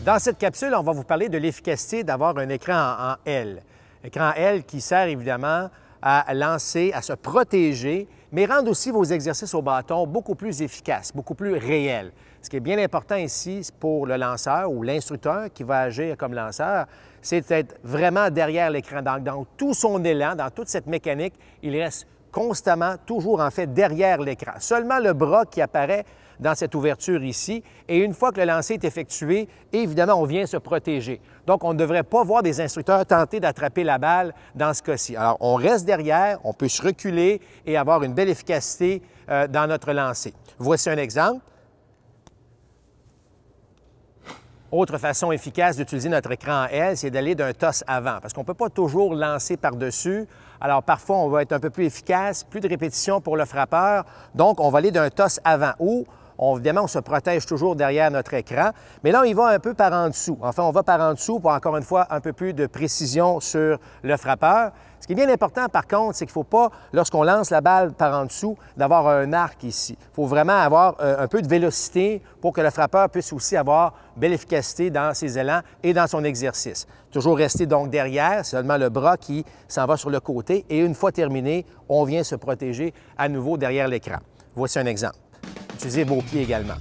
Dans cette capsule, on va vous parler de l'efficacité d'avoir un écran en L. Écran L qui sert évidemment à lancer, à se protéger, mais rendre aussi vos exercices au bâton beaucoup plus efficaces, beaucoup plus réels. Ce qui est bien important ici pour le lanceur ou l'instructeur qui va agir comme lanceur, c'est d'être vraiment derrière l'écran. Dans tout son élan, dans toute cette mécanique, il reste constamment, toujours en fait, derrière l'écran. Seulement le bras qui apparaît dans cette ouverture ici. Et une fois que le lancer est effectué, évidemment, on vient se protéger. Donc, on ne devrait pas voir des instructeurs tenter d'attraper la balle dans ce cas-ci. Alors, on reste derrière, on peut se reculer et avoir une belle efficacité dans notre lancer. Voici un exemple. Autre façon efficace d'utiliser notre écran en L, c'est d'aller d'un toss avant, parce qu'on ne peut pas toujours lancer par-dessus. Alors, parfois, on va être un peu plus efficace, plus de répétitions pour le frappeur. Donc, on va aller d'un toss avant où, évidemment, on se protège toujours derrière notre écran. Mais là, on y va un peu par en dessous. Enfin, on va par en dessous pour, encore une fois, un peu plus de précision sur le frappeur. Ce qui est bien important, par contre, c'est qu'il ne faut pas, lorsqu'on lance la balle par en dessous, d'avoir un arc ici. Il faut vraiment avoir un peu de vélocité pour que le frappeur puisse aussi avoir belle efficacité dans ses élans et dans son exercice. Toujours rester donc derrière, c'est seulement le bras qui s'en va sur le côté et une fois terminé, on vient se protéger à nouveau derrière l'écran. Voici un exemple. Utilisez vos pieds également.